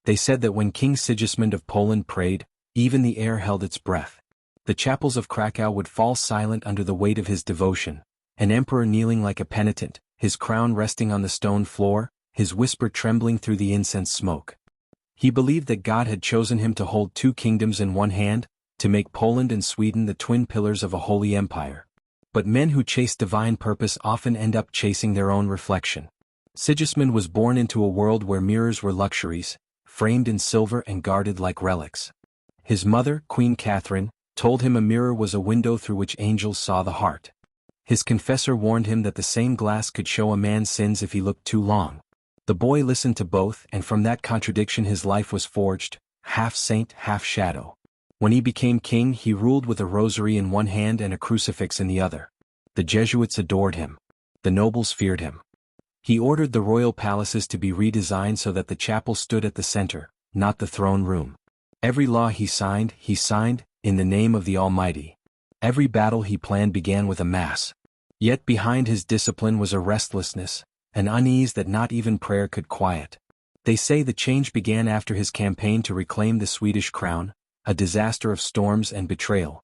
They said that when King Sigismund of Poland prayed, even the air held its breath. The chapels of Krakow would fall silent under the weight of his devotion, an emperor kneeling like a penitent, his crown resting on the stone floor, his whisper trembling through the incense smoke. He believed that God had chosen him to hold two kingdoms in one hand, to make Poland and Sweden the twin pillars of a holy empire. But men who chase divine purpose often end up chasing their own reflection. Sigismund was born into a world where mirrors were luxuries, framed in silver and guarded like relics. His mother, Queen Catherine, told him a mirror was a window through which angels saw the heart. His confessor warned him that the same glass could show a man's sins if he looked too long. The boy listened to both, and from that contradiction his life was forged, half saint, half shadow. When he became king, he ruled with a rosary in one hand and a crucifix in the other. The Jesuits adored him. The nobles feared him. He ordered the royal palaces to be redesigned so that the chapel stood at the center, not the throne room. Every law he signed, in the name of the Almighty. Every battle he planned began with a mass. Yet behind his discipline was a restlessness, an unease that not even prayer could quiet. They say the change began after his campaign to reclaim the Swedish crown, a disaster of storms and betrayal.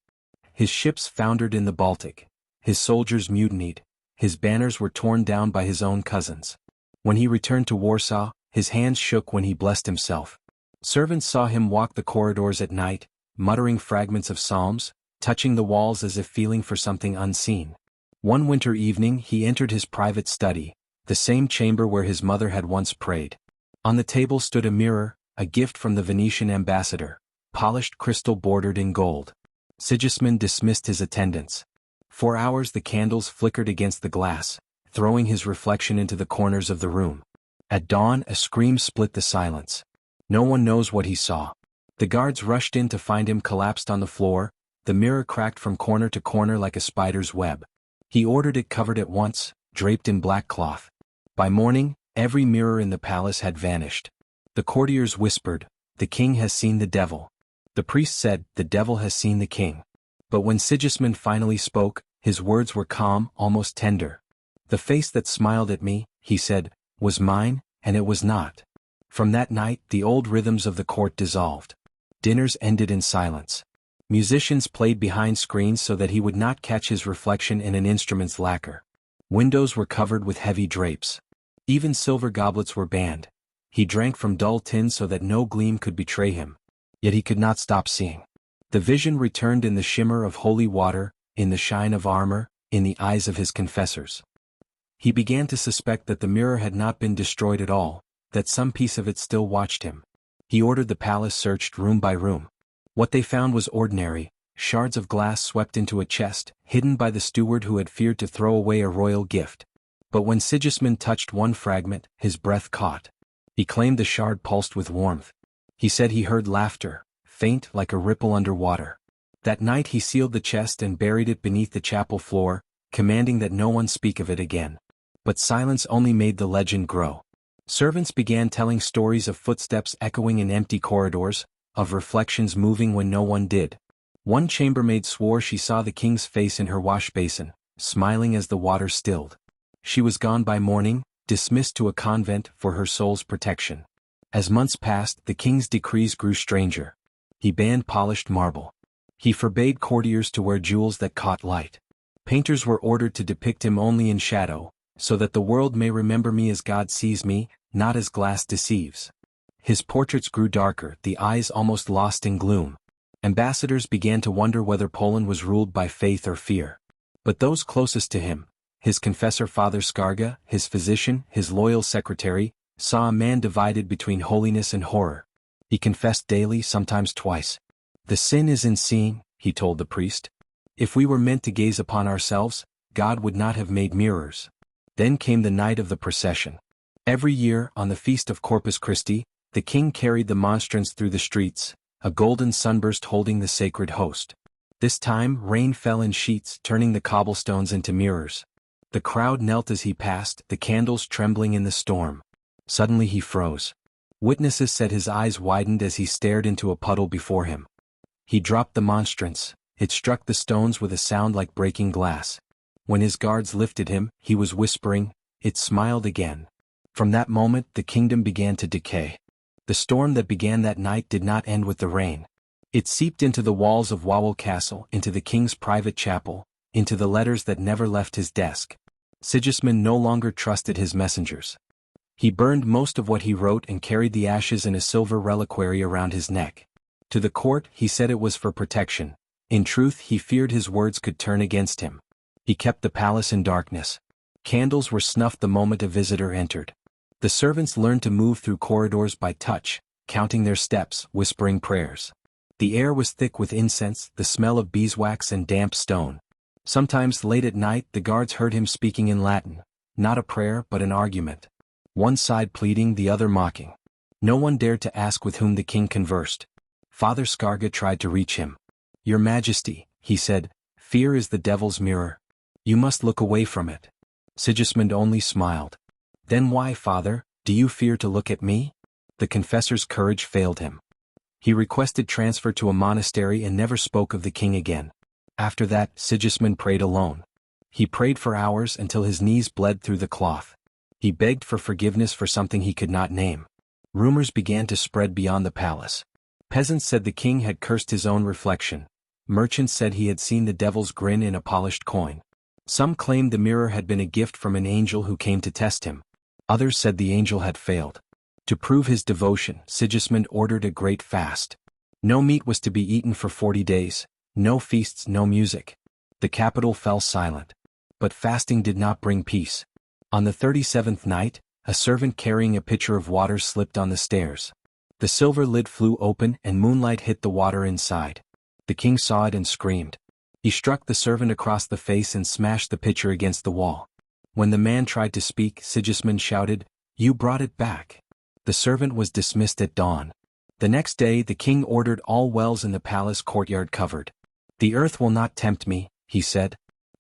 His ships foundered in the Baltic. His soldiers mutinied. His banners were torn down by his own cousins. When he returned to Warsaw, his hands shook when he blessed himself. Servants saw him walk the corridors at night, muttering fragments of psalms, touching the walls as if feeling for something unseen. One winter evening he entered his private study, the same chamber where his mother had once prayed. On the table stood a mirror, a gift from the Venetian ambassador, polished crystal bordered in gold. Sigismund dismissed his attendants. For hours the candles flickered against the glass, throwing his reflection into the corners of the room. At dawn a scream split the silence. No one knows what he saw. The guards rushed in to find him collapsed on the floor, the mirror cracked from corner to corner like a spider's web. He ordered it covered at once, draped in black cloth. By morning, every mirror in the palace had vanished. The courtiers whispered, "The king has seen the devil." The priest said, "The devil has seen the king." But when Sigismund finally spoke, his words were calm, almost tender. "The face that smiled at me," he said, "was mine, and it was not." From that night the old rhythms of the court dissolved. Dinners ended in silence. Musicians played behind screens so that he would not catch his reflection in an instrument's lacquer. Windows were covered with heavy drapes. Even silver goblets were banned. He drank from dull tin so that no gleam could betray him. Yet he could not stop seeing. The vision returned in the shimmer of holy water, in the shine of armor, in the eyes of his confessors. He began to suspect that the mirror had not been destroyed at all, that some piece of it still watched him. He ordered the palace searched room by room. What they found was ordinary, shards of glass swept into a chest, hidden by the steward who had feared to throw away a royal gift. But when Sigismund touched one fragment, his breath caught. He claimed the shard pulsed with warmth. He said he heard laughter, faint like a ripple under water. That night he sealed the chest and buried it beneath the chapel floor, commanding that no one speak of it again. But silence only made the legend grow. Servants began telling stories of footsteps echoing in empty corridors, of reflections moving when no one did. One chambermaid swore she saw the king's face in her wash basin, smiling as the water stilled. She was gone by morning, dismissed to a convent for her soul's protection. As months passed, the king's decrees grew stranger. He banned polished marble. He forbade courtiers to wear jewels that caught light. Painters were ordered to depict him only in shadow, so that the world may remember me as God sees me, not as glass deceives. His portraits grew darker, the eyes almost lost in gloom. Ambassadors began to wonder whether Poland was ruled by faith or fear. But those closest to him, his confessor Father Skarga, his physician, his loyal secretary, saw a man divided between holiness and horror. He confessed daily, sometimes twice. "The sin is in seeing," he told the priest. "If we were meant to gaze upon ourselves, God would not have made mirrors." Then came the night of the procession. Every year, on the feast of Corpus Christi, the king carried the monstrance through the streets, a golden sunburst holding the sacred host. This time, rain fell in sheets, turning the cobblestones into mirrors. The crowd knelt as he passed, the candles trembling in the storm. Suddenly he froze. Witnesses said his eyes widened as he stared into a puddle before him. He dropped the monstrance. It struck the stones with a sound like breaking glass. When his guards lifted him, he was whispering, "It smiled again." From that moment the kingdom began to decay. The storm that began that night did not end with the rain. It seeped into the walls of Wawel Castle, into the king's private chapel, into the letters that never left his desk. Sigismund no longer trusted his messengers. He burned most of what he wrote and carried the ashes in a silver reliquary around his neck. To the court, he said it was for protection. In truth, he feared his words could turn against him. He kept the palace in darkness. Candles were snuffed the moment a visitor entered. The servants learned to move through corridors by touch, counting their steps, whispering prayers. The air was thick with incense, the smell of beeswax and damp stone. Sometimes late at night the guards heard him speaking in Latin, not a prayer but an argument. One side pleading, the other mocking. No one dared to ask with whom the king conversed. Father Skarga tried to reach him. "Your Majesty," he said, "fear is the devil's mirror. You must look away from it." Sigismund only smiled. "Then why, father, do you fear to look at me?" The confessor's courage failed him. He requested transfer to a monastery and never spoke of the king again. After that, Sigismund prayed alone. He prayed for hours until his knees bled through the cloth. He begged for forgiveness for something he could not name. Rumors began to spread beyond the palace. Peasants said the king had cursed his own reflection. Merchants said he had seen the devil's grin in a polished coin. Some claimed the mirror had been a gift from an angel who came to test him. Others said the angel had failed. To prove his devotion, Sigismund ordered a great fast. No meat was to be eaten for 40 days, no feasts, no music. The capital fell silent. But fasting did not bring peace. On the 37th night, a servant carrying a pitcher of water slipped on the stairs. The silver lid flew open and moonlight hit the water inside. The king saw it and screamed. He struck the servant across the face and smashed the pitcher against the wall. When the man tried to speak, Sigismund shouted, "You brought it back." The servant was dismissed at dawn. The next day the king ordered all wells in the palace courtyard covered. "The earth will not tempt me," he said.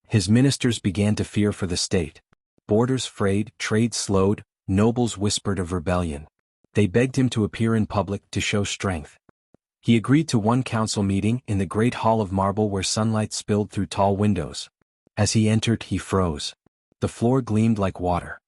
His ministers began to fear for the state. Borders frayed, trade slowed, nobles whispered of rebellion. They begged him to appear in public to show strength. He agreed to one council meeting in the great hall of marble where sunlight spilled through tall windows. As he entered, he froze. The floor gleamed like water.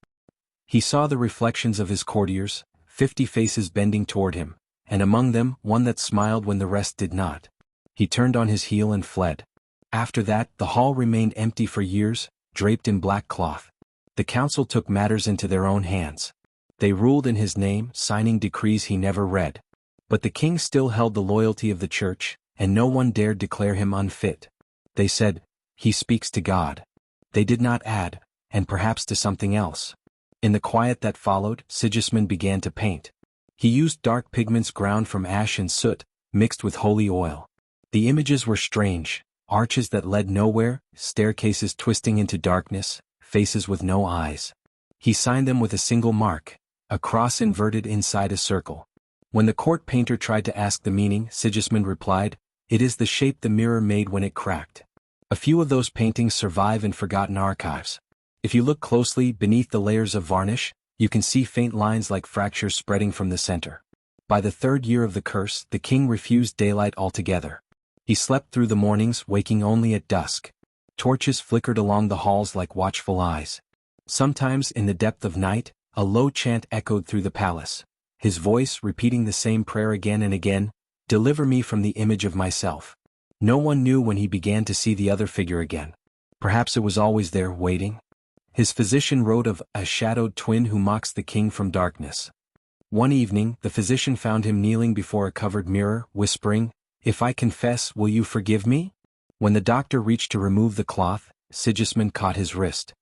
He saw the reflections of his courtiers, 50 faces bending toward him, and among them, one that smiled when the rest did not. He turned on his heel and fled. After that, the hall remained empty for years, draped in black cloth. The council took matters into their own hands. They ruled in his name, signing decrees he never read. But the king still held the loyalty of the church, and no one dared declare him unfit. They said, "He speaks to God." They did not add, "and perhaps to something else." In the quiet that followed, Sigismund began to paint. He used dark pigments ground from ash and soot, mixed with holy oil. The images were strange, arches that led nowhere, staircases twisting into darkness, faces with no eyes. He signed them with a single mark, a cross inverted inside a circle. When the court painter tried to ask the meaning, Sigismund replied, "It is the shape the mirror made when it cracked." A few of those paintings survive in forgotten archives. If you look closely beneath the layers of varnish, you can see faint lines like fractures spreading from the center. By the 3rd year of the curse, the king refused daylight altogether. He slept through the mornings, waking only at dusk. Torches flickered along the halls like watchful eyes. Sometimes, in the depth of night, a low chant echoed through the palace. His voice, repeating the same prayer again and again, "Deliver me from the image of myself." No one knew when he began to see the other figure again. Perhaps it was always there, waiting. His physician wrote of a shadowed twin who mocks the king from darkness. One evening, the physician found him kneeling before a covered mirror, whispering, "If I confess, will you forgive me?" When the doctor reached to remove the cloth, Sigismund caught his wrist.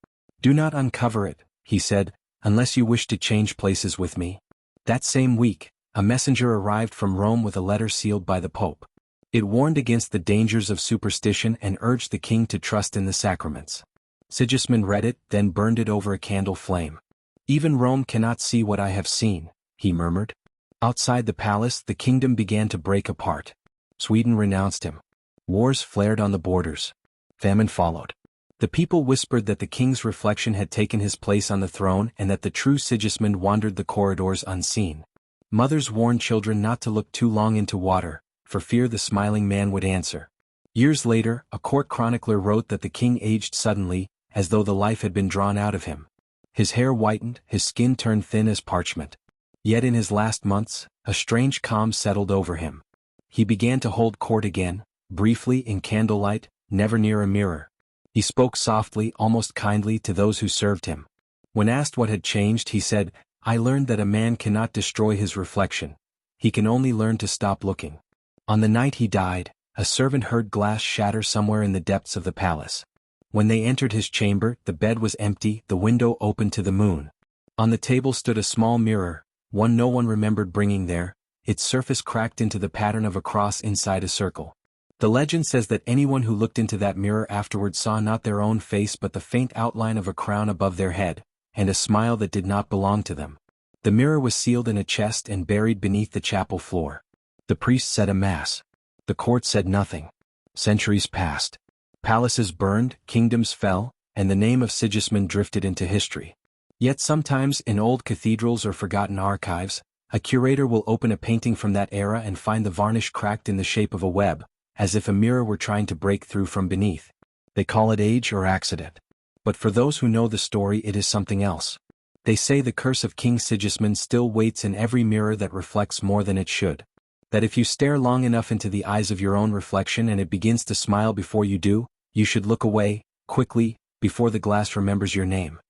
"Do not uncover it," he said, "unless you wish to change places with me." That same week, a messenger arrived from Rome with a letter sealed by the Pope. It warned against the dangers of superstition and urged the king to trust in the sacraments. Sigismund read it, then burned it over a candle flame. "Even Rome cannot see what I have seen," he murmured. Outside the palace, the kingdom began to break apart. Sweden renounced him. Wars flared on the borders. Famine followed. The people whispered that the king's reflection had taken his place on the throne and that the true Sigismund wandered the corridors unseen. Mothers warned children not to look too long into water, for fear the smiling man would answer. Years later, a court chronicler wrote that the king aged suddenly, as though the life had been drawn out of him. His hair whitened, his skin turned thin as parchment. Yet in his last months, a strange calm settled over him. He began to hold court again, briefly in candlelight, never near a mirror. He spoke softly, almost kindly to those who served him. When asked what had changed, he said, "I learned that a man cannot destroy his reflection. He can only learn to stop looking." On the night he died, a servant heard glass shatter somewhere in the depths of the palace. When they entered his chamber, the bed was empty, the window open to the moon. On the table stood a small mirror, one no one remembered bringing there, its surface cracked into the pattern of a cross inside a circle. The legend says that anyone who looked into that mirror afterward saw not their own face but the faint outline of a crown above their head, and a smile that did not belong to them. The mirror was sealed in a chest and buried beneath the chapel floor. The priest said a mass. The court said nothing. Centuries passed. Palaces burned, kingdoms fell, and the name of Sigismund drifted into history. Yet sometimes, in old cathedrals or forgotten archives, a curator will open a painting from that era and find the varnish cracked in the shape of a web, as if a mirror were trying to break through from beneath. They call it age or accident. But for those who know the story, it is something else. They say the curse of King Sigismund still waits in every mirror that reflects more than it should. That if you stare long enough into the eyes of your own reflection and it begins to smile before you do, you should look away, quickly, before the glass remembers your name.